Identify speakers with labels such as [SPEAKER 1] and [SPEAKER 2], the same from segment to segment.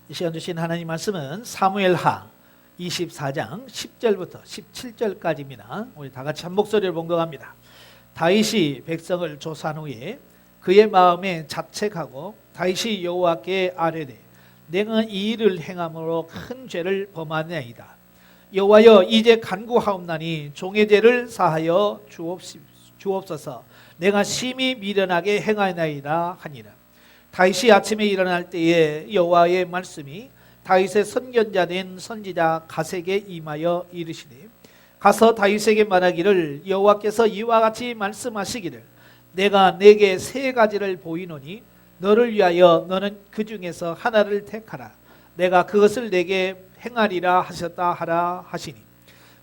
[SPEAKER 1] 이 시간 주신 하나님 말씀은 사무엘하 24장 10절부터 17절까지입니다. 우리 다 같이 한 목소리로 봉독합니다. 다윗이 백성을 조사한 후에 그의 마음에 자책하고 다윗이 여호와께 아뢰되 내가 이 일을 행함으로 큰 죄를 범하나이다. 여호와여 이제 간구하옵나니 종의 죄를 사하여 주옵소서. 내가 심히 미련하게 행하나이다 하니라. 다윗이 아침에 일어날 때에 여호와의 말씀이 다윗의 선견자 된 선지자 갓에게 임하여 이르시되 가서 다윗에게 말하기를 여호와께서 이와 같이 말씀하시기를 내가 내게 세 가지를 보이노니 너를 위하여 너는 그 중에서 하나를 택하라. 내가 그것을 내게 행하리라 하셨다 하라 하시니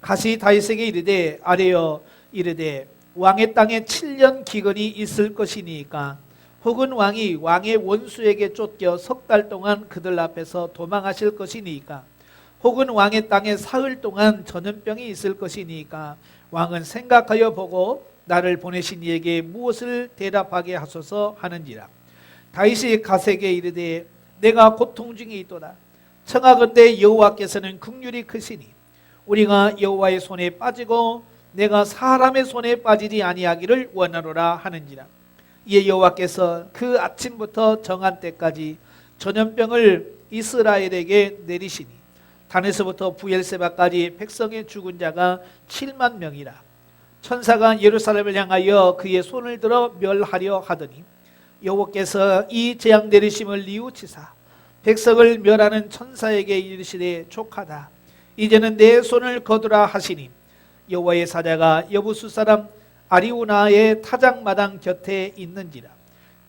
[SPEAKER 1] 갓이 다윗에게 이르되 아뢰어 이르되 왕의 땅에 7년 기근이 있을 것이니까 혹은 왕이 왕의 원수에게 쫓겨 석 달 동안 그들 앞에서 도망하실 것이니까 혹은 왕의 땅에 사흘 동안 전염병이 있을 것이니까 왕은 생각하여 보고 나를 보내신 이에게 무엇을 대답하게 하소서 하는지라. 다윗이 갓에게 이르되 내가 고통 중에 있도다. 청하건대 여호와께서는 긍휼이 크시니 우리가 여호와의 손에 빠지고 내가 사람의 손에 빠지지 아니하기를 원하노라 하는지라. 이에 여호와께서 그 아침부터 정한 때까지 전염병을 이스라엘에게 내리시니 단에서부터 부엘세바까지 백성의 죽은 자가 7만 명이라. 천사가 예루살렘을 향하여 그의 손을 들어 멸하려 하더니 여호와께서 이 재앙 내리심을 뉘우치사 백성을 멸하는 천사에게 이르시되 족하다. 이제는 내 손을 거두라 하시니 여호와의 사자가 여부수 사람 아리우나의 타작마당 곁에 있는지라.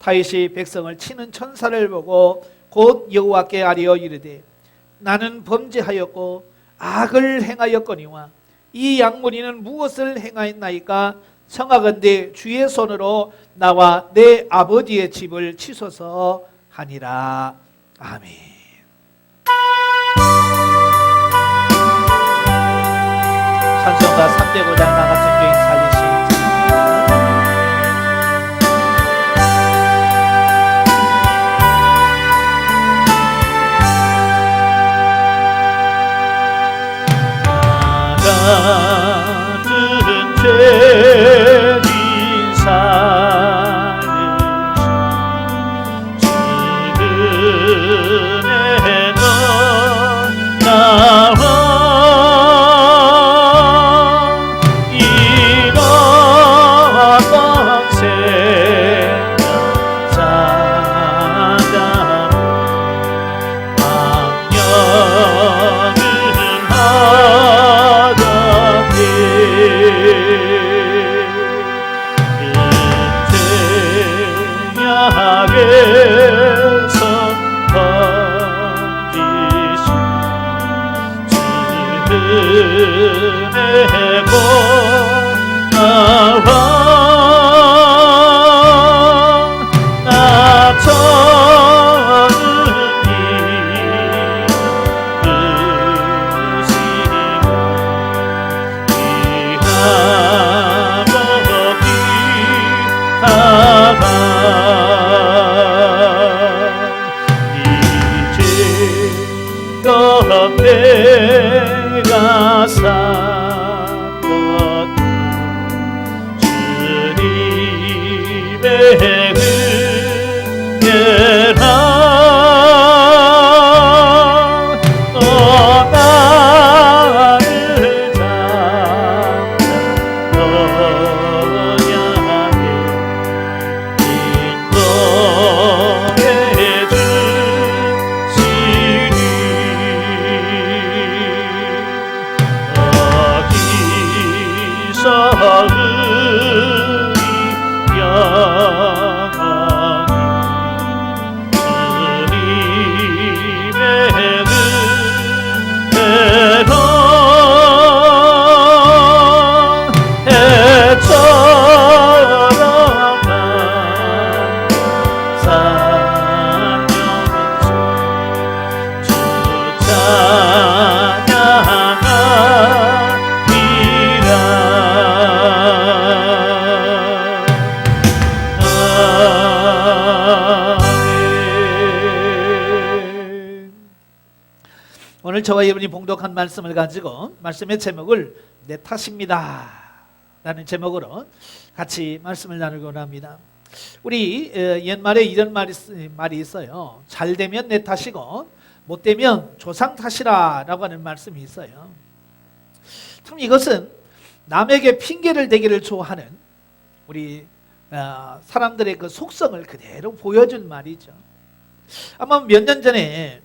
[SPEAKER 1] 다윗이 백성을 치는 천사를 보고 곧 여호와께 아뢰어 이르되 나는 범죄하였고 악을 행하였거니와 이 양무리는 무엇을 행하였나이까. 청하건대 주의 손으로 나와 내 아버지의 집을 치소서 하니라. 아멘. 찬송가 305장 나 같은 죄인 살리신 같은 죄인 살리신 지금의 넌 나와 이 오늘 저와 여러분이 봉독한 말씀을 가지고 말씀의 제목을 내 탓입니다 라는 제목으로 같이 말씀을 나누고 합니다. 우리 옛말에 이런 말이 있어요. 잘 되면 내 탓이고 못 되면 조상 탓이라 라고 하는 말씀이 있어요. 참 이것은 남에게 핑계를 대기를 좋아하는 우리 사람들의 그 속성을 그대로 보여준 말이죠. 아마 몇 년 전에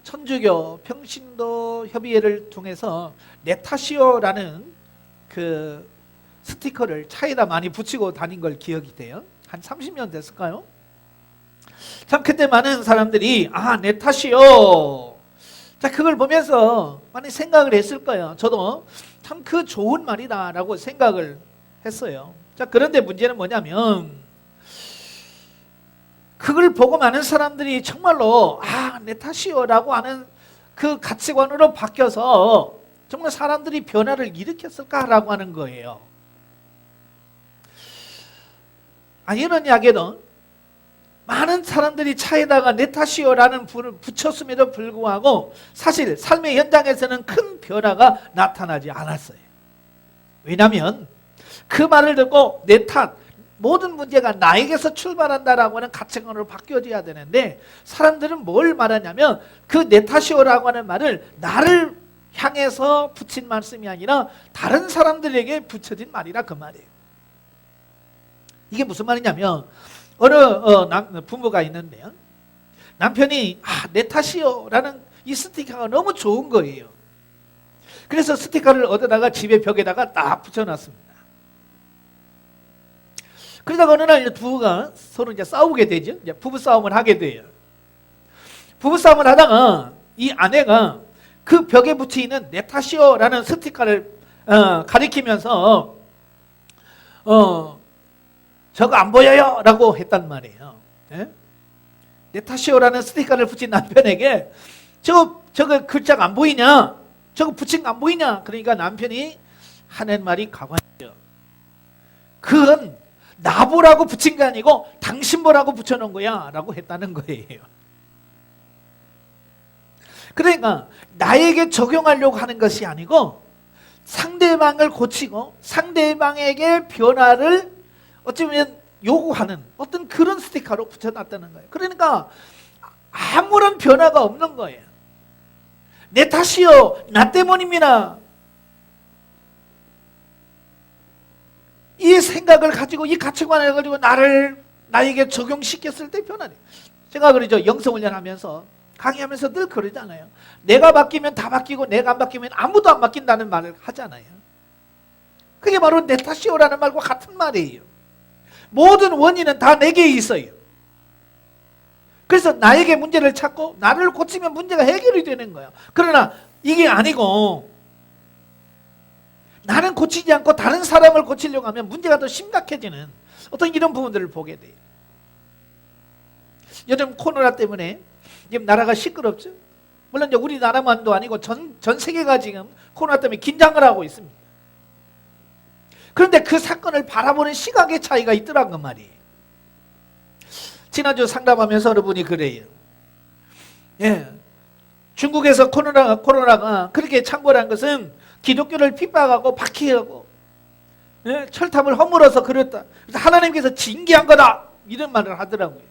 [SPEAKER 1] 천주교 평신도 협의회를 통해서 내 탓이요라는 그 스티커를 차에다 많이 붙이고 다닌 걸 기억이 돼요. 한 30년 됐을까요? 참 그때 많은 사람들이 내 탓이요. 자, 그걸 보면서 많이 생각을 했을 거예요. 저도 참 그 좋은 말이다라고 생각을 했어요. 자, 그런데 문제는 뭐냐면 그걸 보고 많은 사람들이 정말로 내 탓이요라고 하는 그 가치관으로 바뀌어서 정말 사람들이 변화를 일으켰을까라고 하는 거예요. 이런 이야기는 많은 사람들이 차에다가 내 탓이요라는 불을 붙였음에도 불구하고 사실 삶의 현장에서는 큰 변화가 나타나지 않았어요. 왜냐하면 그 말을 듣고 내 탓, 모든 문제가 나에게서 출발한다라고 하는 가치관으로 바뀌어져야 되는데 사람들은 뭘 말하냐면 그 내 탓이요라고 하는 말을 나를 향해서 붙인 말씀이 아니라 다른 사람들에게 붙여진 말이라 그 말이에요. 이게 무슨 말이냐면 어느 부모가 있는데요. 남편이 내 탓이요라는 이 스티커가 너무 좋은 거예요. 그래서 스티커를 얻어다가 집에 벽에다가 딱 붙여놨습니다. 그러다가 어느 날 부부가 서로 이제 싸우게 되죠. 이제 부부 싸움을 하게 돼요. 부부 싸움을 하다가 이 아내가 그 벽에 붙여 있는 내 탓이요라는 스티커를 가리키면서 저거 안 보여요 라고 했단 말이에요. 예? 내 탓이요라는 스티커를 붙인 남편에게 저거 글자가 안 보이냐, 저거 붙인 거 안 보이냐. 그러니까 남편이 하는 말이 가관이죠. 그건 나보라고 붙인 게 아니고 당신 보라고 붙여놓은 거야 라고 했다는 거예요. 그러니까 나에게 적용하려고 하는 것이 아니고 상대방을 고치고 상대방에게 변화를 어쩌면 요구하는 어떤 그런 스티커로 붙여놨다는 거예요. 그러니까 아무런 변화가 없는 거예요. 내 탓이요, 나 때문입니다. 이 생각을 가지고 이 가치관을 가지고 나에게 적용시켰을 때 변화돼요. 제가 그러죠. 영성훈련하면서 강의하면서 늘 그러잖아요. 내가 바뀌면 다 바뀌고 내가 안 바뀌면 아무도 안 바뀐다는 말을 하잖아요. 그게 바로 내 탓이요라는 말과 같은 말이에요. 모든 원인은 다 내게 있어요. 그래서 나에게 문제를 찾고 나를 고치면 문제가 해결이 되는 거예요. 그러나 이게 아니고 나는 고치지 않고 다른 사람을 고치려고 하면 문제가 더 심각해지는 어떤 이런 부분들을 보게 돼요. 요즘 코로나 때문에 지금 나라가 시끄럽죠. 물론 이제 우리나라만도 아니고 전 세계가 지금 코로나 때문에 긴장을 하고 있습니다. 그런데 그 사건을 바라보는 시각의 차이가 있더라고 말이에요. 지난주 상담하면서 여러분이 그래요. 중국에서 코로나가 그렇게 창궐한 것은 기독교를 핍박하고 박해하고 철탑을 허물어서 그랬다. 그래서 하나님께서 징계한 거다. 이런 말을 하더라고요.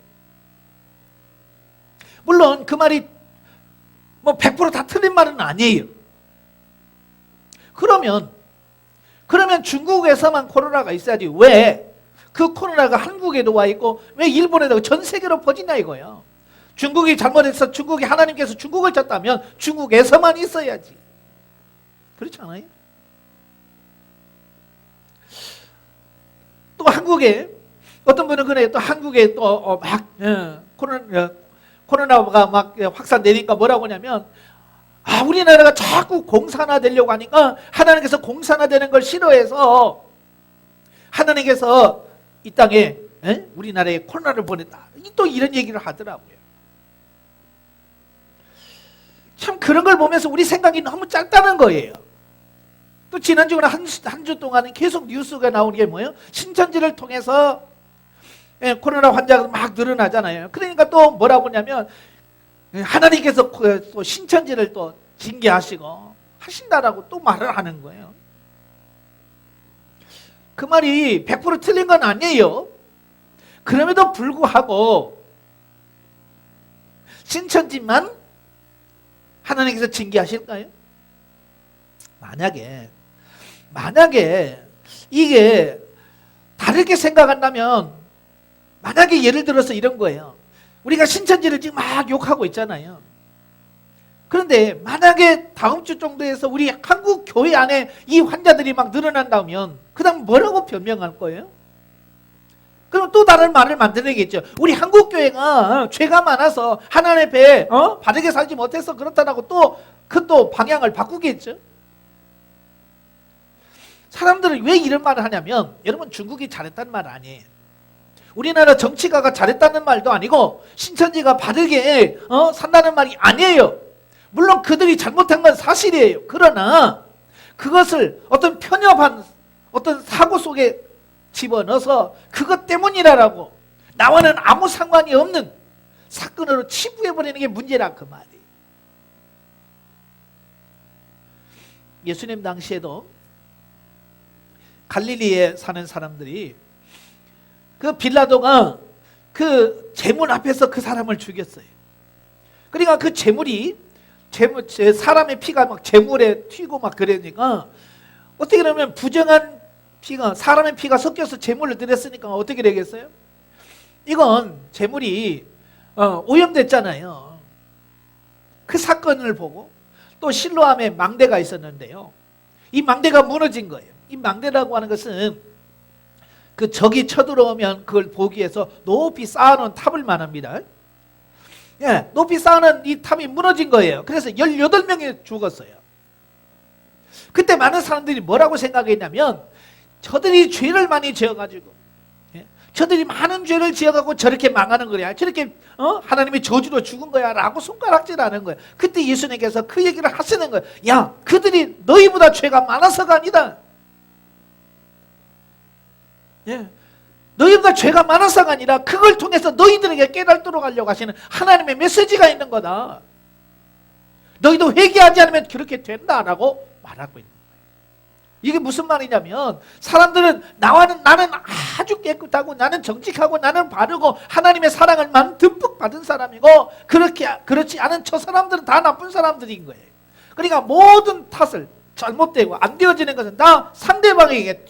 [SPEAKER 1] 물론 그 말이 100% 틀린 말은 아니에요. 그러면 중국에서만 코로나가 있어야지 왜 그 코로나가 한국에도 와 있고 왜 일본에도 전 세계로 퍼지냐 이거예요. 중국이 잘못해서 하나님께서 중국을 쳤다면 중국에서만 있어야지. 그렇지 않아요? 또 한국에 어떤 분은 그래요. 또 한국에 또 코로나가 막 확산되니까 뭐라고 하냐면 우리나라가 자꾸 공산화되려고 하니까 하나님께서 공산화되는 걸 싫어해서 하나님께서 이 땅에 우리나라에 코로나를 보냈다. 또 이런 얘기를 하더라고요. 참 그런 걸 보면서 우리 생각이 너무 짧다는 거예요. 또 지난주나 한 주 동안은 계속 뉴스가 나오는 게 뭐예요? 신천지를 통해서 코로나 환자가 막 늘어나잖아요. 그러니까 또 뭐라고 하냐면 하나님께서 또 신천지를 또 징계하시고 하신다라고 또 말을 하는 거예요. 그 말이 100% 틀린 건 아니에요. 그럼에도 불구하고 신천지만 하나님께서 징계하실까요? 만약에 이게 다르게 생각한다면, 만약에 예를 들어서 이런 거예요. 우리가 신천지를 지금 막 욕하고 있잖아요. 그런데 만약에 다음 주 정도에서 우리 한국 교회 안에 이 환자들이 막 늘어난다면 그 다음 뭐라고 변명할 거예요? 그럼 또 다른 말을 만들어야겠죠. 우리 한국 교회가 죄가 많아서 하나님 앞에 바르게 살지 못해서 그렇다라고 또 방향을 바꾸겠죠. 사람들은 왜 이런 말을 하냐면, 여러분, 중국이 잘했다는 말 아니에요. 우리나라 정치가가 잘했다는 말도 아니고 신천지가 바르게 산다는 말이 아니에요. 물론 그들이 잘못한 건 사실이에요. 그러나 그것을 어떤 편협한 어떤 사고 속에 집어넣어서 그것 때문이라고 나와는 아무 상관이 없는 사건으로 치부해버리는 게 문제라, 그 말이. 예수님 당시에도 갈릴리에 사는 사람들이 그 빌라도가 그 제물 앞에서 그 사람을 죽였어요. 그러니까 그 제물이 사람의 피가 막 제물에 튀고 막 그러니까 어떻게 그러면 부정한 피가, 사람의 피가 섞여서 제물을 드렸으니까 어떻게 되겠어요? 이건 제물이 오염됐잖아요. 그 사건을 보고 또 실로암에 망대가 있었는데요. 이 망대가 무너진 거예요. 이 망대라고 하는 것은 그 적이 쳐들어오면 그걸 보기 위해서 높이 쌓아놓은 탑을 말합니다. 예, 높이 쌓아놓은 이 탑이 무너진 거예요. 그래서 18명이 죽었어요. 그때 많은 사람들이 뭐라고 생각했냐면, 저들이 죄를 많이 지어가지고, 저들이 많은 죄를 지어가지고 저렇게 망하는 거야. 저렇게 하나님의 저주로 죽은 거야 라고 손가락질하는 거야. 그때 예수님께서 그 얘기를 하시는 거예요. 야, 그들이 너희보다 죄가 많아서가 아니다. 예, 너희보다 죄가 많아서가 아니라 그걸 통해서 너희들에게 깨달도록 하려고 하시는 하나님의 메시지가 있는 거다. 너희도 회개하지 않으면 그렇게 된다라고 말하고 있는 거예요. 이게 무슨 말이냐면, 사람들은 나는 아주 깨끗하고 나는 정직하고 나는 바르고 하나님의 사랑을 듬뿍 받은 사람이고, 그렇지 않은 저 사람들은 다 나쁜 사람들인 거예요. 그러니까 모든 탓을, 잘못되고 안 되어지는 것은 다 상대방에게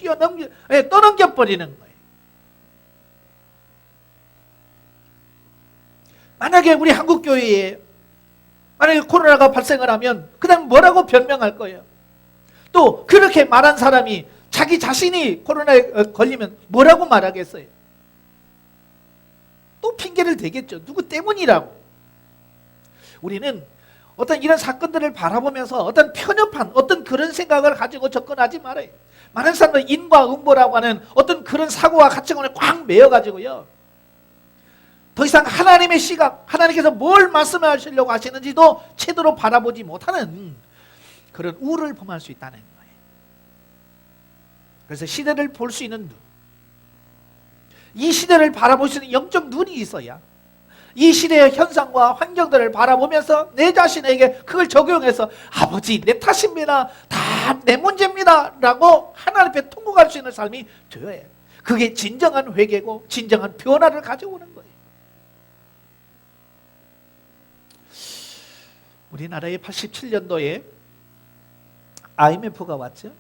[SPEAKER 1] 떠넘겨버리는 거예요. 만약에 우리 한국 교회에 만약에 코로나가 발생을 하면 그 다음 뭐라고 변명할 거예요? 또 그렇게 말한 사람이 자기 자신이 코로나에 걸리면 뭐라고 말하겠어요? 또 핑계를 대겠죠. 누구 때문이라고. 우리는 어떤 이런 사건들을 바라보면서 어떤 편협한 어떤 그런 생각을 가지고 접근하지 말아요. 많은 사람들은 인과응보라고 하는 어떤 그런 사고와 가치관에 꽉 매여가지고요, 더 이상 하나님의 시각, 하나님께서 뭘 말씀하시려고 하시는지도 제대로 바라보지 못하는 그런 우를 범할 수 있다는 거예요. 그래서 시대를 볼 수 있는 눈, 이 시대를 바라볼 수 있는 영적 눈이 있어야 이 시대의 현상과 환경들을 바라보면서 내 자신에게 그걸 적용해서 아버지 내 탓입니다, 다 내 문제입니다 라고 하나님 앞에 통곡할 수 있는 삶이 되어야 해요. 그게 진정한 회개고 진정한 변화를 가져오는 거예요. 우리나라에 87년도에 IMF가 왔죠.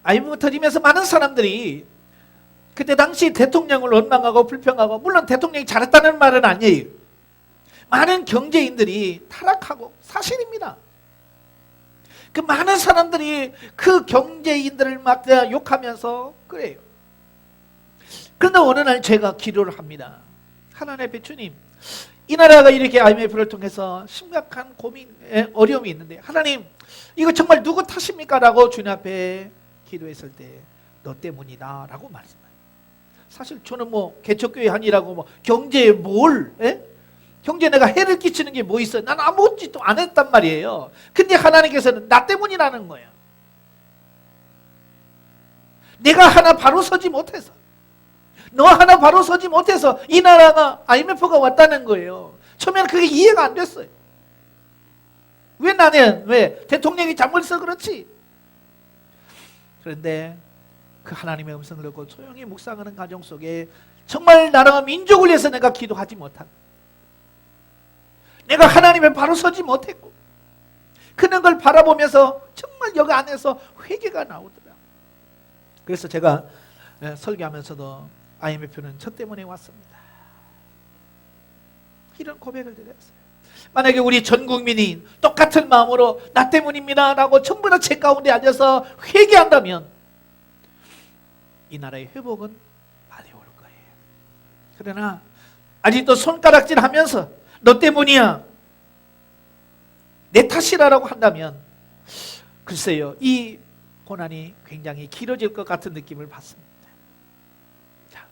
[SPEAKER 1] IMF 터지면서 많은 사람들이 그때 당시 대통령을 원망하고 불평하고, 물론 대통령이 잘했다는 말은 아니에요. 많은 경제인들이 타락하고, 사실입니다. 그 많은 사람들이 그 경제인들을 막 욕하면서 그래요. 그런데 어느 날 제가 기도를 합니다. 하나님 앞에, 주님, 이 나라가 이렇게 IMF를 통해서 심각한 고민에 어려움이 있는데 하나님, 이거 정말 누구 탓입니까? 라고 주님 앞에 기도했을 때 너 때문이다 라고 말씀해요. 사실 저는 개척교회 아니라고 경제에 경제에 내가 해를 끼치는 게 뭐 있어요? 난 아무것도 안 했단 말이에요. 근데 하나님께서는 나 때문이라는 거예요. 내가 하나 바로 서지 못해서, 너 하나 바로 서지 못해서 이 나라가 IMF가 왔다는 거예요. 처음에는 그게 이해가 안 됐어요. 왜 나는, 왜 대통령이 잘못해서 그렇지? 그런데 그 하나님의 음성을 듣고 조용히 묵상하는 가정 속에 정말 나라와 민족을 위해서 내가 기도하지 못하고, 내가 하나님의 바로 서지 못했고, 그런 걸 바라보면서 정말 여기 안에서 회개가 나오더라. 그래서 제가 설교하면서도 IMF는 저 때문에 왔습니다, 이런 고백을 드렸어요. 만약에 우리 전 국민이 똑같은 마음으로 나 때문입니다 라고 전부 다 제 가운데 앉아서 회개한다면 이 나라의 회복은 빨리 올 거예요. 그러나 아직도 손가락질 하면서 너 때문이야, 내 탓이라고 한다면 글쎄요, 이 고난이 굉장히 길어질 것 같은 느낌을 받습니다. 자,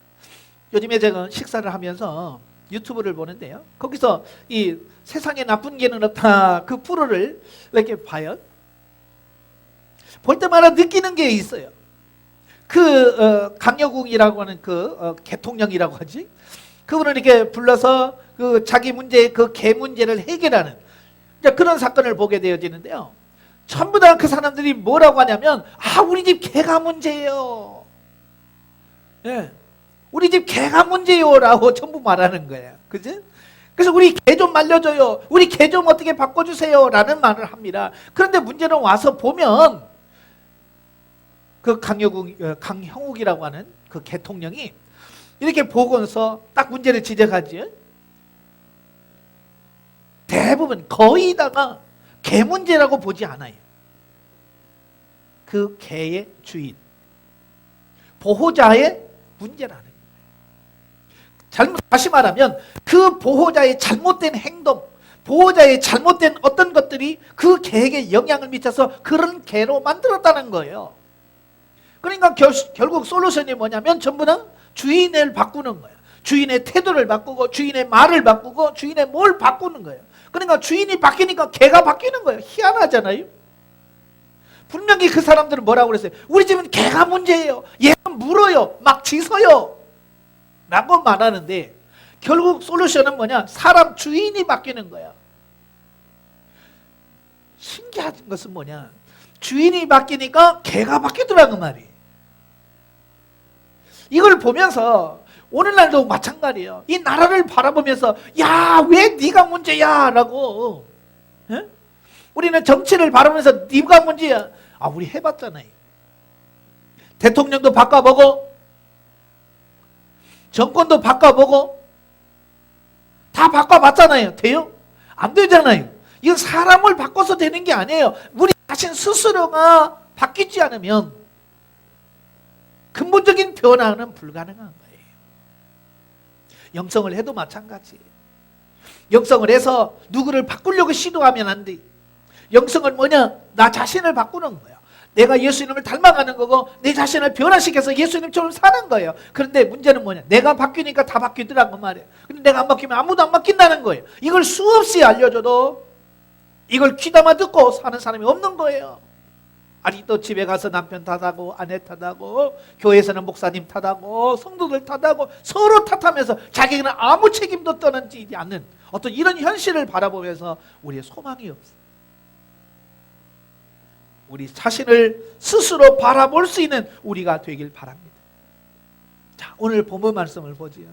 [SPEAKER 1] 요즘에 제가 식사를 하면서 유튜브를 보는데요, 거기서 이 세상에 나쁜 개는 없다 그 프로를 이렇게 봐요. 볼 때마다 느끼는 게 있어요. 그 강여궁이라고 하는 그 개통령이라고 하지, 그분을 이렇게 불러서 그 자기 문제, 그 개 문제를 해결하는 그런 사건을 보게 되어지는데요, 전부 다 그 사람들이 뭐라고 하냐면, 아, 우리 집 개가 문제예요. 예, 우리 집 개가 문제요라고 전부 말하는 거예요. 그지? 그래서 우리 개 좀 말려줘요, 우리 개 좀 어떻게 바꿔주세요 라는 말을 합니다. 그런데 문제는 와서 보면 그 강형욱이라고 하는 그 개통령이 이렇게 보고서 딱 문제를 지적하지, 대부분 거의 다가 개 문제라고 보지 않아요. 그 개의 주인, 보호자의 문제라는 거예요. 다시 말하면 그 보호자의 잘못된 행동, 보호자의 잘못된 어떤 것들이 그 개에게 영향을 미쳐서 그런 개로 만들었다는 거예요. 그러니까 결국 솔루션이 뭐냐면 전부 다 주인을 바꾸는 거예요. 주인의 태도를 바꾸고, 주인의 말을 바꾸고, 주인의 뭘 바꾸는 거예요. 그러니까 주인이 바뀌니까 개가 바뀌는 거예요. 희한하잖아요. 분명히 그 사람들은 뭐라고 그랬어요? 우리 집은 개가 문제예요, 얘는 물어요, 막 짖어요 라고 말하는데, 결국 솔루션은 뭐냐? 사람 주인이 바뀌는 거야. 신기한 것은 뭐냐? 주인이 바뀌니까 개가 바뀌더라는 말이에요. 이걸 보면서 오늘날도 마찬가지예요. 이 나라를 바라보면서 야, 왜 네가 문제야 라고, 에? 우리는 정치를 바라보면서 네가 문제야. 아, 우리 해봤잖아요. 대통령도 바꿔보고 정권도 바꿔보고 다 바꿔봤잖아요. 돼요? 안 되잖아요. 이건 사람을 바꿔서 되는 게 아니에요. 우리 자신 스스로가 바뀌지 않으면 근본적인 변화는 불가능한 거예요. 영성을 해도 마찬가지예요. 영성을 해서 누구를 바꾸려고 시도하면 안 돼. 영성은 뭐냐? 나 자신을 바꾸는 거야. 내가 예수님을 닮아가는 거고, 내 자신을 변화시켜서 예수님처럼 사는 거예요. 그런데 문제는 뭐냐? 내가 바뀌니까 다 바뀌더라고 말이에요. 근데 내가 안 바뀌면 아무도 안 바뀐다는 거예요. 이걸 수없이 알려줘도 이걸 귀담아 듣고 사는 사람이 없는 거예요. 아직도 집에 가서 남편 탓하고 아내 탓하고 교회에서는 목사님 탓하고 성도들 탓하고 서로 탓하면서 자기는 아무 책임도 떠나지 않는 어떤 이런 현실을 바라보면서 우리의 소망이 없어요. 우리 자신을 스스로 바라볼 수 있는 우리가 되길 바랍니다. 자, 오늘 본문 말씀을 보지요.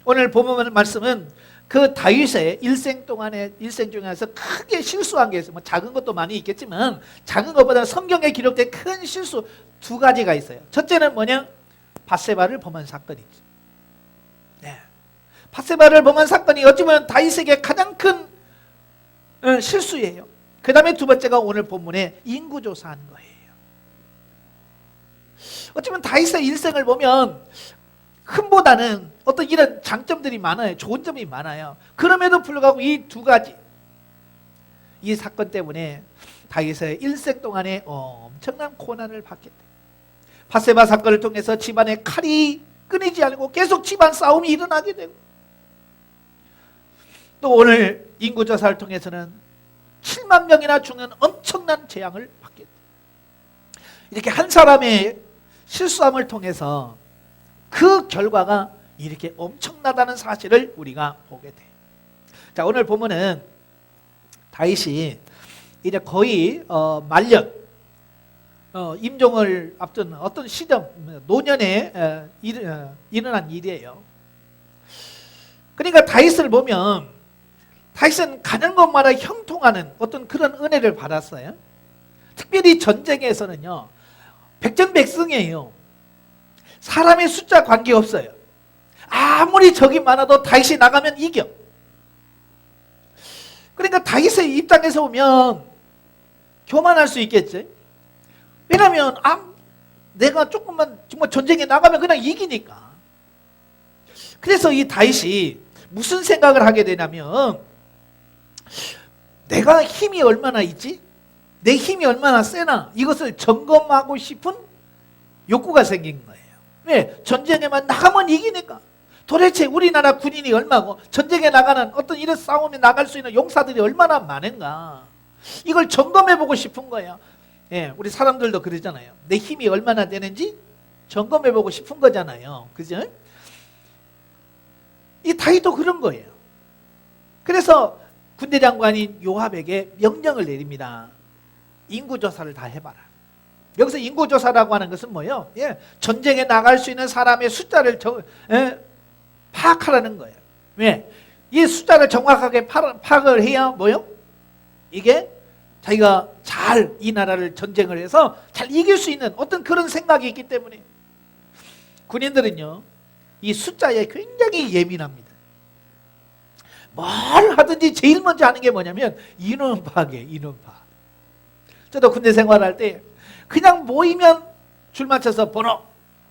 [SPEAKER 1] 오늘 본문 말씀은 그 다윗의 일생 중에서 크게 실수한 게 있어요. 뭐 작은 것도 많이 있겠지만 작은 것보다 성경에 기록된 큰 실수 두 가지가 있어요. 첫째는 뭐냐? 밧세바를 범한 사건이죠. 네. 밧세바를 범한 사건이 어찌 보면 다윗에게 가장 큰 실수예요. 그 다음에 두 번째가 오늘 본문에 인구조사한 거예요. 어쩌면 다윗의 일생을 보면 흠보다는 어떤 이런 장점들이 많아요. 좋은 점이 많아요. 그럼에도 불구하고 이 두 가지, 이 사건 때문에 다윗의 일생 동안에 엄청난 고난을 받게 돼요. 밧세바 사건을 통해서 집안의 칼이 끊이지 않고 계속 집안 싸움이 일어나게 되고, 또 오늘 인구조사를 통해서는 7만 명이나 죽는 엄청난 재앙을 받게 돼요. 이렇게 한 사람의 실수함을 통해서 그 결과가 이렇게 엄청나다는 사실을 우리가 보게 돼요. 자, 오늘 보면은 다윗이 이제 거의 말년 임종을 앞둔 어떤 시점 노년에 일어난 일이에요. 그러니까 다윗을 보면 다윗은 가는 곳마다 형통하는 어떤 그런 은혜를 받았어요. 특별히 전쟁에서는요, 백전백승이에요. 사람의 숫자 관계없어요. 아무리 적이 많아도 다윗이 나가면 이겨. 그러니까 다윗의 입장에서 보면 교만할 수 있겠지. 왜냐하면 내가 조금만 정말 전쟁에 나가면 그냥 이기니까. 그래서 이 다윗이 무슨 생각을 하게 되냐면, 내가 힘이 얼마나 있지? 내 힘이 얼마나 세나? 이것을 점검하고 싶은 욕구가 생긴 거예요. 왜? 전쟁에만 나가면 이기니까. 도대체 우리나라 군인이 얼마고 전쟁에 나가는 어떤 이런 싸움에 나갈 수 있는 용사들이 얼마나 많은가. 이걸 점검해보고 싶은 거예요. 예, 우리 사람들도 그러잖아요. 내 힘이 얼마나 되는지 점검해보고 싶은 거잖아요. 그죠? 이 다윗도 그런 거예요. 그래서 군대 장관인 요압에게 명령을 내립니다. 인구조사를 다 해봐라. 여기서 인구조사라고 하는 것은 뭐예요? 예, 전쟁에 나갈 수 있는 사람의 숫자를 파악하라는 거예요. 왜? 이 숫자를 정확하게 파악을 해야 뭐예요? 이게 자기가 잘 이 나라를 전쟁을 해서 잘 이길 수 있는 어떤 그런 생각이 있기 때문에 군인들은요, 이 숫자에 굉장히 예민합니다. 뭘 하든지 제일 먼저 하는 게 뭐냐면 인원 파악이에요. 인원 파악. 저도 군대 생활할 때 그냥 모이면 줄 맞춰서 번호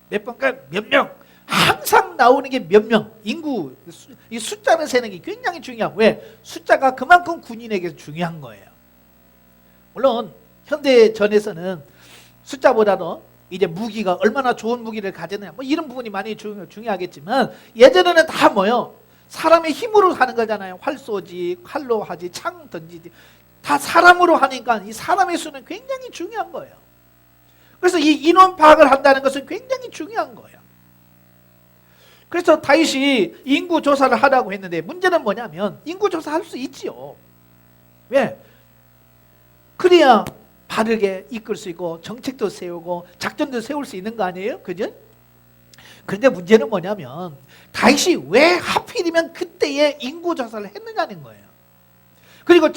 [SPEAKER 1] 몇 번까 몇 명, 항상 나오는 게 몇 명. 인구, 이 숫자를 세는 게 굉장히 중요하고, 왜? 숫자가 그만큼 군인에게 중요한 거예요. 물론 현대전에서는 숫자보다도 이제 무기가 얼마나 좋은 무기를 가졌느냐, 뭐 이런 부분이 많이 중요하겠지만, 예전에는 다 뭐요? 사람의 힘으로 하는 거잖아요. 활 쏘지, 칼로 하지, 창 던지지, 다 사람으로 하니까 이 사람의 수는 굉장히 중요한 거예요. 그래서 이 인원 파악을 한다는 것은 굉장히 중요한 거예요. 그래서 다윗이 인구조사를 하라고 했는데, 문제는 뭐냐면 인구조사 할 수 있지요. 왜? 그래야 바르게 이끌 수 있고 정책도 세우고 작전도 세울 수 있는 거 아니에요? 그죠? 그런데 문제는 뭐냐면 다윗이 왜 하필이면 그때에 인구조사를 했느냐는 거예요. 그리고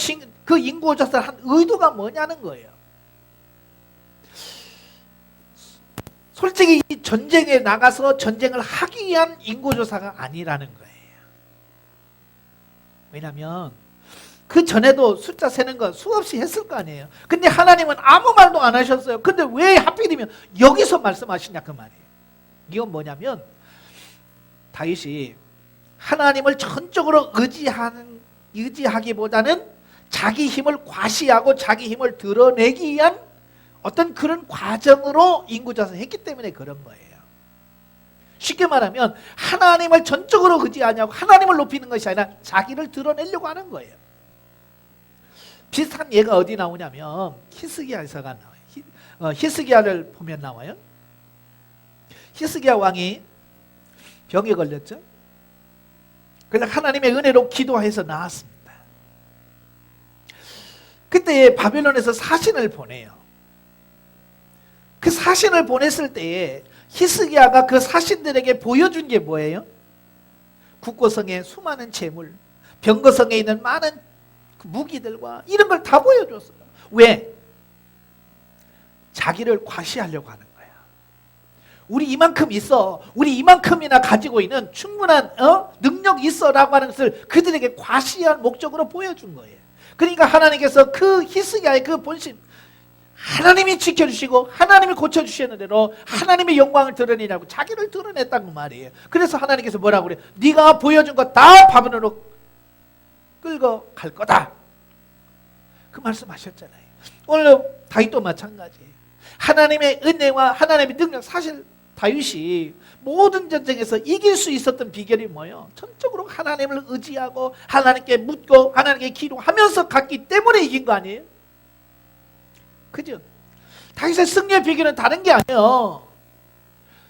[SPEAKER 1] 그 인구조사를 한 의도가 뭐냐는 거예요. 솔직히 이 전쟁에 나가서 전쟁을 하기 위한 인구조사가 아니라는 거예요. 왜냐하면 그 전에도 숫자 세는 거 수없이 했을 거 아니에요. 근데 하나님은 아무 말도 안 하셨어요. 근데 왜 하필이면 여기서 말씀하시냐 그 말이에요. 이건 뭐냐면 다윗이 하나님을 전적으로 의지하기보다는 자기 힘을 과시하고 자기 힘을 드러내기 위한 어떤 그런 과정으로 인구조사를 했기 때문에 그런 거예요. 쉽게 말하면 하나님을 전적으로 의지하냐고 하나님을 높이는 것이 아니라 자기를 드러내려고 하는 거예요. 비슷한 예가 어디 나오냐면 히스기야에서가 나와요. 히스기야를 보면 나와요. 히스기야 왕이 병에 걸렸죠. 그래서 하나님의 은혜로 기도해서 나았습니다. 그때 바벨론에서 사신을 보내요. 그 사신을 보냈을 때에 히스기야가 그 사신들에게 보여준 게 뭐예요? 국고성에 수많은 재물, 병거성에 있는 많은 무기들과 이런 걸 다 보여줬어요. 왜? 자기를 과시하려고 하는 거야. 우리 이만큼 있어, 우리 이만큼이나 가지고 있는 충분한 능력 있어라고 하는 것을 그들에게 과시할 목적으로 보여준 거예요. 그러니까 하나님께서 그 히스기야의 그 본심, 하나님이 지켜주시고 하나님이 고쳐주시는 대로 하나님의 영광을 드러내냐고 자기를 드러냈다는 말이에요. 그래서 하나님께서 뭐라고 그래요? 네가 보여준 거 다 바벨론으로 끌고 갈 거다. 그 말씀하셨잖아요. 오늘 다윗도 마찬가지예요. 하나님의 은혜와 하나님의 능력, 사실 다윗이 모든 전쟁에서 이길 수 있었던 비결이 뭐예요? 전적으로 하나님을 의지하고 하나님께 묻고 하나님께 기도하면서 갔기 때문에 이긴 거 아니에요? 그죠? 다윗의 승리의 비결은 다른 게 아니에요.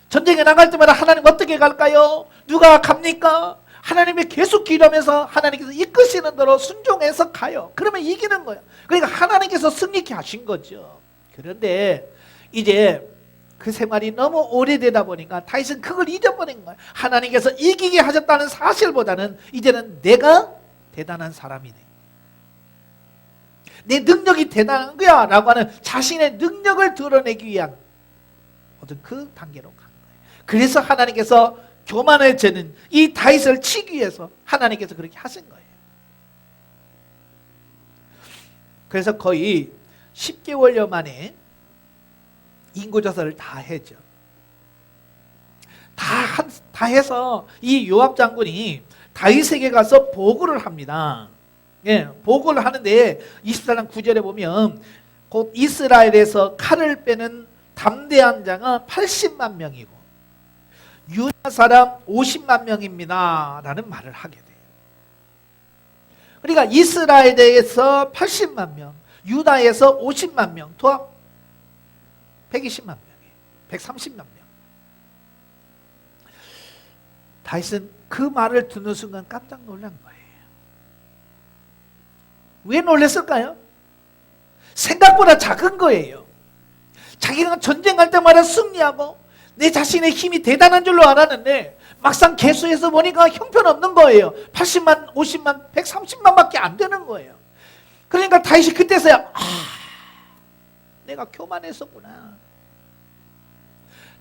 [SPEAKER 1] 전쟁에 나갈 때마다 하나님 어떻게 갈까요? 누가 갑니까? 하나님의 계속 기도하면서 하나님께서 이끄시는 대로 순종해서 가요. 그러면 이기는 거예요. 그러니까 하나님께서 승리케 하신 거죠. 그런데 이제 그 생활이 너무 오래되다 보니까 다윗은 그걸 잊어버린 거예요. 하나님께서 이기게 하셨다는 사실보다는 이제는 내가 대단한 사람이네, 내 능력이 대단한 거야 라고 하는 자신의 능력을 드러내기 위한 어떤 그 단계로 간 거예요. 그래서 하나님께서 교만해지는 이 다윗을 치기 위해서 하나님께서 그렇게 하신 거예요. 그래서 거의 10개월여 만에 인구조사를 다 했죠. 다 해서 이 요압 장군이 다윗에게 가서 보고를 합니다. 예, 보고를 하는데 24장 9절에 보면 곧 이스라엘에서 칼을 빼는 담대한 자가 80만 명이고 유다 사람 50만 명입니다 라는 말을 하게 돼요. 그러니까 이스라엘에서 80만 명, 유다에서 50만 명, 도합 120만 명이에요. 130만 명. 다윗은 그 말을 듣는 순간 깜짝 놀란 거예요. 왜 놀랐을까요? 생각보다 작은 거예요. 자기가 전쟁할 때마다 승리하고 내 자신의 힘이 대단한 줄로 알았는데 막상 개수해서 보니까 형편없는 거예요. 80만, 50만, 130만 밖에 안 되는 거예요. 그러니까 다윗이 그때서야 내가 교만했었구나.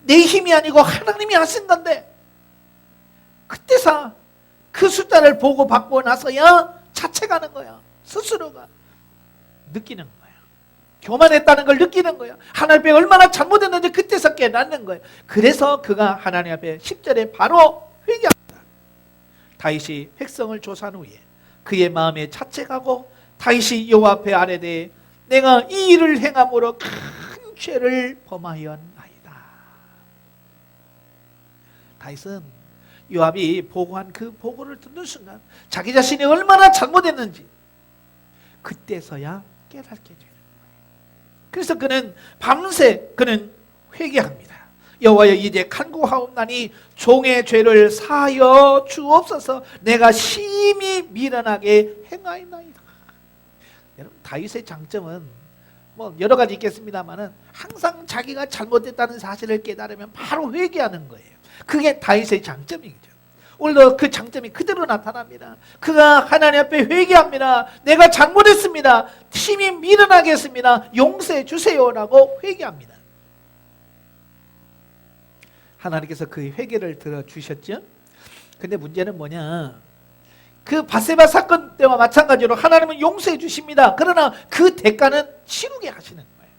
[SPEAKER 1] 내 힘이 아니고 하나님이 하신 건데, 그때서 그 숫자를 보고 받고 나서야 자책하는 거야. 스스로가 느끼는 거야. 교만했다는 걸 느끼는 거야. 하나님 앞에 얼마나 잘못했는지 그때서 깨닫는 거예요. 그래서 그가 하나님 앞에 10절에 바로 회개합니다. 다윗이 백성을 조사한 후에 그의 마음에 자책하고 다윗이 여호와 앞에 아뢰되 내가 이 일을 행함으로 큰 죄를 범하였나이다. 다윗은 요압이 보고한 그 보고를 듣는 순간 자기 자신이 얼마나 잘못했는지 그때서야 깨닫게 되는 거예요. 그래서 그는 밤새 그는 회개합니다. 여호와여 이제 간구하옵나니 종의 죄를 사하여 주옵소서. 내가 심히 미련하게 행하였나이다. 여러분, 다윗의 장점은 뭐 여러 가지 있겠습니다만은 항상 자기가 잘못했다는 사실을 깨달으면 바로 회개하는 거예요. 그게 다윗의 장점이죠. 오늘도 그 장점이 그대로 나타납니다. 그가 하나님 앞에 회개합니다. 내가 잘못했습니다. 심히 미련하게 했습니다. 용서해 주세요라고 회개합니다. 하나님께서 그 회개를 들어주셨죠. 근데 문제는 뭐냐, 그 바세바 사건 때와 마찬가지로 하나님은 용서해 주십니다. 그러나 그 대가는 치르게 하시는 거예요.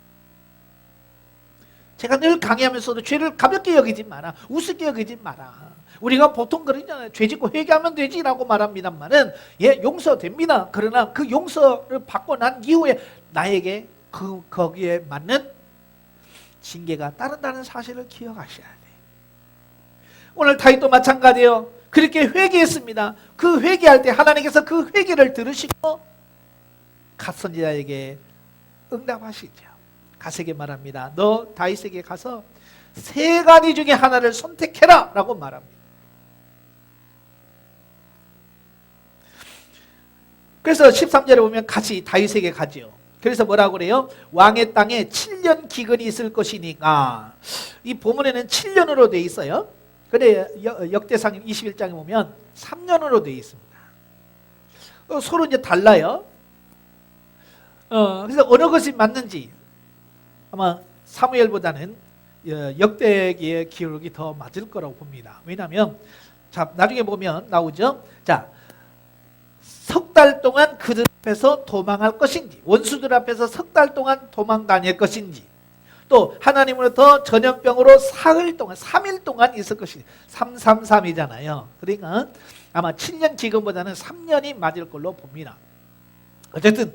[SPEAKER 1] 제가 늘 강의하면서도 죄를 가볍게 여기지 마라, 우습게 여기지 마라. 우리가 보통 그러잖아요. 죄 짓고 회개하면 되지라고 말합니다만은, 예, 용서됩니다. 그러나 그 용서를 받고 난 이후에 나에게 거기에 맞는 징계가 따른다는 사실을 기억하셔야 돼요. 오늘 다윗도 마찬가지예요. 그렇게 회개했습니다. 그 회개할 때 하나님께서 그 회개를 들으시고 갓 선지자에게 응답하시죠. 갓에게 말합니다. 너 다윗에게 가서 세 가지 중에 하나를 선택해라 라고 말합니다. 그래서 13절에 보면 같이 다윗에게 가지요. 그래서 뭐라고 그래요? 왕의 땅에 7년 기근이 있을 것이니까. 이 본문에는 7년으로 되어 있어요. 근데 역대상 21장에 보면 3년으로 되어 있습니다. 서로 이제 달라요. 그래서 어느 것이 맞는지 아마 사무엘보다는 역대기의 기록이 더 맞을 거라고 봅니다. 왜냐하면 자, 나중에 보면 나오죠. 자, 석 달 동안 그들 앞에서 도망할 것인지, 원수들 앞에서 석 달 동안 도망 다닐 것인지, 또 하나님으로부터 전염병으로 사흘 동안, 3일 동안 있을 것인지. 333이잖아요. 그러니까 아마 7년 지금보다는 3년이 맞을 걸로 봅니다. 어쨌든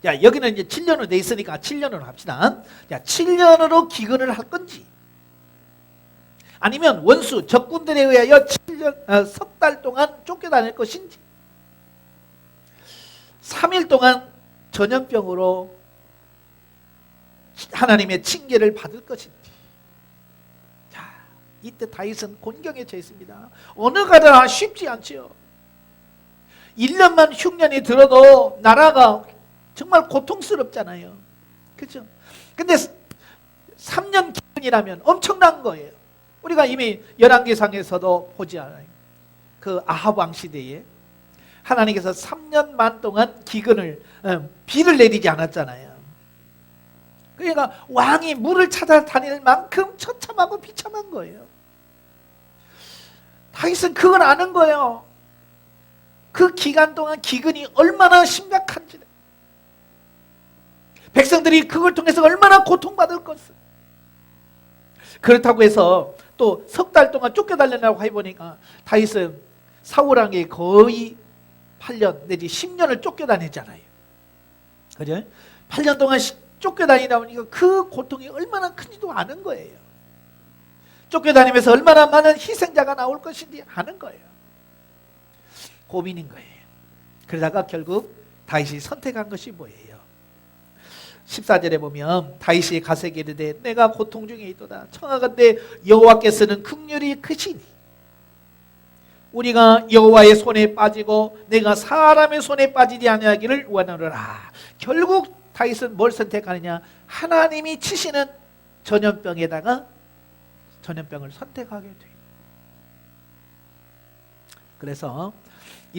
[SPEAKER 1] 야, 여기는 이제 7년으로 돼 있으니까 7년으로 합시다. 야, 7년으로 기근을 할 건지, 아니면 원수 적군들에 의하여 7년, 석 달 동안 쫓겨다닐 것인지, 3일 동안 전염병으로 하나님의 징계를 받을 것인지. 자, 이때 다윗은 곤경에 처해 있습니다. 어느 가나 쉽지 않지요. 1년만 흉년이 들어도 나라가 정말 고통스럽잖아요. 그렇죠? 근데 3년 기근이라면 엄청난 거예요. 우리가 이미 열왕기상에서도 보지 않아요. 그 아합 왕 시대에 하나님께서 3년만 동안 기근을 비를 내리지 않았잖아요. 그러니까 왕이 물을 찾아다닐 만큼 처참하고 비참한 거예요. 다윗은 그걸 아는 거예요. 그 기간 동안 기근이 얼마나 심각한지, 백성들이 그걸 통해서 얼마나 고통받을 것을. 그렇다고 해서 또 석 달 동안 쫓겨다니려고 해보니까 다윗은 사울 왕에 거의 8년 내지 10년을 쫓겨다녔잖아요. 그죠? 8년 동안 쫓겨다니다 보니까 그 고통이 얼마나 큰지도 아는 거예요. 쫓겨다니면서 얼마나 많은 희생자가 나올 것인지 아는 거예요. 고민인 거예요. 그러다가 결국 다윗이 선택한 것이 뭐예요? 14절에 보면 다윗이 가세게 이르되 내가 고통 중에 있도다. 청하건대 여호와께서는 긍휼이 크시니 우리가 여호와의 손에 빠지고 내가 사람의 손에 빠지지 아니하기를 원하노라. 결국 다윗은 뭘 선택하느냐? 하나님이 치시는 전염병에다가 전염병을 선택하게 돼요. 그래서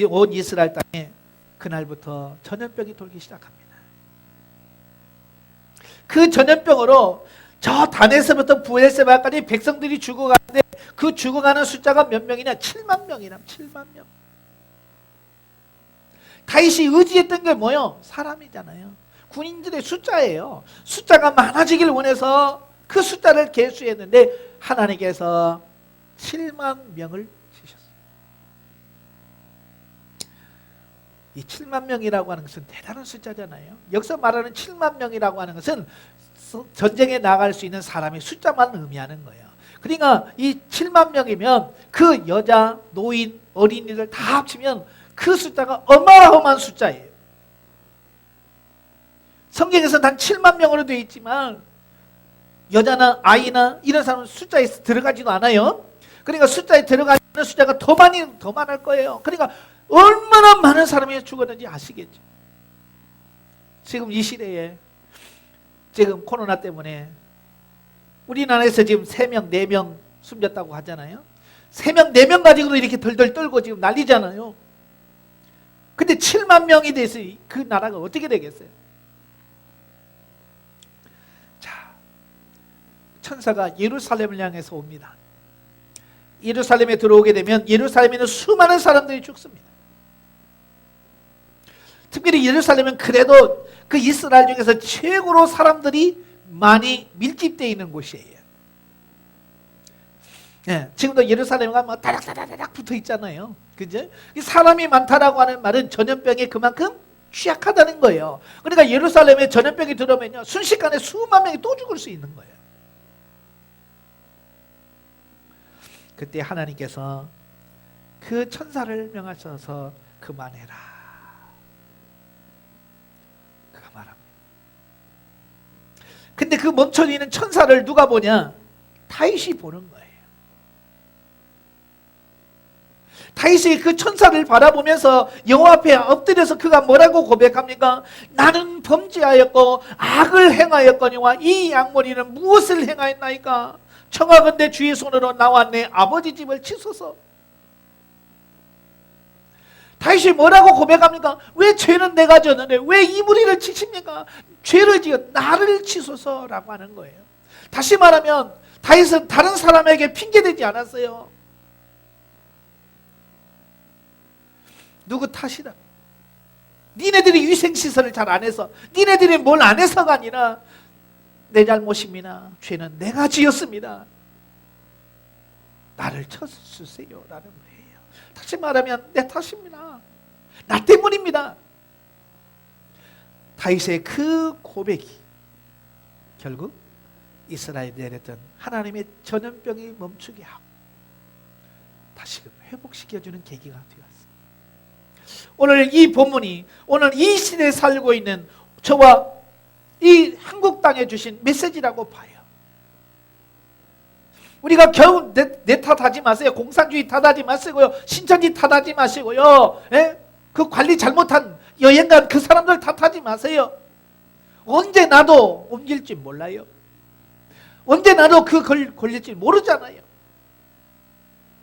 [SPEAKER 1] 온 이스라엘 땅에 그날부터 전염병이 돌기 시작합니다. 그 전염병으로 저 단에서부터 부엘세바까지 백성들이 죽어가는데 그 죽어가는 숫자가 몇 명이냐? 7만 명이나 7만 명. 다윗이 의지했던 게 뭐요? 사람이잖아요. 군인들의 숫자예요. 숫자가 많아지길 원해서 그 숫자를 계수했는데 하나님께서 7만 명을 치셨어요. 이 7만 명이라고 하는 것은 대단한 숫자잖아요. 여기서 말하는 7만 명이라고 하는 것은 전쟁에 나갈 수 있는 사람의 숫자만 의미하는 거예요. 그러니까 이 7만 명이면 그 여자, 노인, 어린이들 다 합치면 그 숫자가 어마어마한 숫자예요. 성경에서는 단 7만 명으로 되어 있지만 여자나 아이나 이런 사람은 숫자에 들어가지도 않아요. 그러니까 숫자에 들어가는 숫자가 더 많을 거예요. 그러니까 얼마나 많은 사람이 죽었는지 아시겠죠. 지금 이 시대에 지금 코로나 때문에 우리나라에서 지금 3명, 4명 숨졌다고 하잖아요. 3명, 4명 가지고도 이렇게 덜덜 떨고 지금 난리잖아요. 근데 7만 명이 돼서 그 나라가 어떻게 되겠어요? 자, 천사가 예루살렘을 향해서 옵니다. 예루살렘에 들어오게 되면 예루살렘에는 수많은 사람들이 죽습니다. 특별히 예루살렘은 그래도 그 이스라엘 중에서 최고로 사람들이 많이 밀집되어 있는 곳이에요. 네, 지금도 예루살렘 가면 다닥다닥 붙어 있잖아요. 그죠? 사람이 많다라고 하는 말은 전염병에 그만큼 취약하다는 거예요. 그러니까 예루살렘에 전염병이 들어오면요, 순식간에 수만 명이 또 죽을 수 있는 거예요. 그때 하나님께서 그 천사를 명하셔서 그만해라. 근데 그 멈춰 있는 천사를 누가 보냐? 다윗이 보는 거예요. 다윗이 그 천사를 바라보면서 여호와 앞에 엎드려서 그가 뭐라고 고백합니까? 나는 범죄하였고 악을 행하였거니와 이 양머리는 무엇을 행하였나이까? 청하건대 주의 손으로 나와 내 아버지 집을 치소서. 다윗이 뭐라고 고백합니까? 왜 죄는 내가 졌는데 왜 이 무리를 치십니까? 죄를 지어 나를 치소서라고 하는 거예요. 다시 말하면 다윗은 다른 사람에게 핑계대지 않았어요. 누구 탓이다. 니네들이 위생시설을 잘 안 해서, 니네들이 뭘 안 해서가 아니라 내 잘못입니다. 죄는 내가 지었습니다. 나를 쳐주세요 라는 거예요. 다시 말하면 내 탓입니다. 나 때문입니다. 다윗의 그 고백이 결국 이스라엘에 내렸던 하나님의 전염병이 멈추게 하고 다시금 회복시켜주는 계기가 되었습니다. 오늘 이 본문이 오늘 이 시대에 살고 있는 저와 이 한국 땅에 주신 메시지라고 봐요. 우리가 겨우 내 탓하지 마세요. 공산주의 탓하지 마시고요. 신천지 탓하지 마시고요. 예? 그 관리 잘못한 여행간 그 사람들 탓하지 마세요. 언제 나도 옮길지 몰라요. 언제 나도 걸릴지 모르잖아요.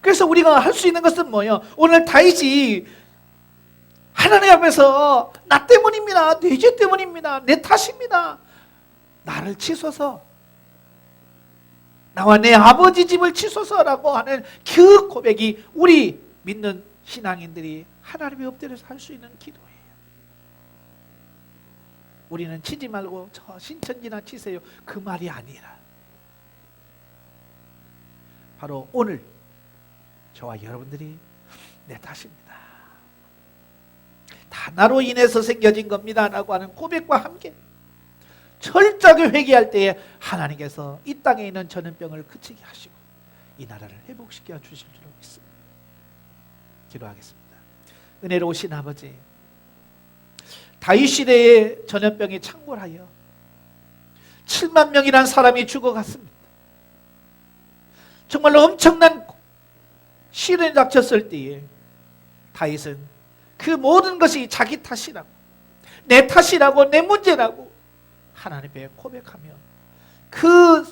[SPEAKER 1] 그래서 우리가 할 수 있는 것은 뭐예요? 오늘 다윗이 하나님 앞에서 나 때문입니다. 내 죄 때문입니다. 내 탓입니다. 나를 치소서. 나와 내 아버지 집을 치소서라고 하는 그 고백이 우리 믿는 신앙인들이 하나님의 엎드려서 할 수 있는 기도예요. 우리는 치지 말고 저 신천지나 치세요. 그 말이 아니라 바로 오늘 저와 여러분들이 내 탓입니다. 다 나로 인해서 생겨진 겁니다 라고 하는 고백과 함께 철저하게 회개할 때에 하나님께서 이 땅에 있는 전염병을 그치게 하시고 이 나라를 회복시켜 주실 줄로 믿습니다. 기도하겠습니다. 은혜로우신 아버지, 다윗 시대의 전염병이 창궐하여 7만 명이라는 사람이 죽어갔습니다. 정말로 엄청난 시련이 닥쳤을 때에 다윗은 그 모든 것이 자기 탓이라고, 내 탓이라고, 내 문제라고 하나님 앞에 고백하며 그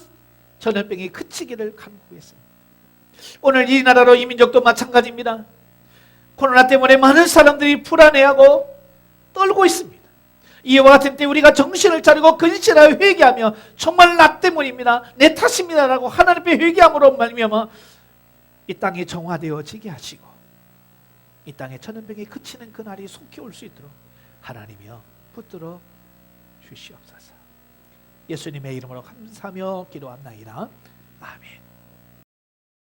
[SPEAKER 1] 전염병이 그치기를 간구했습니다. 오늘 이 나라로 이 민족도 마찬가지입니다. 코로나 때문에 많은 사람들이 불안해하고 떨고 있습니다. 이와 같은 때 우리가 정신을 차리고 근실하여 회개하며 정말 나 때문입니다, 내 탓입니다 라고 하나님 앞에 회개함으로 말미암아 이 땅이 정화되어지게 하시고 이 땅에 전염병이 그치는 그날이 속히 올 수 있도록 하나님이여 붙들어 주시옵소서. 예수님의 이름으로 감사하며 기도합나이다. 아멘.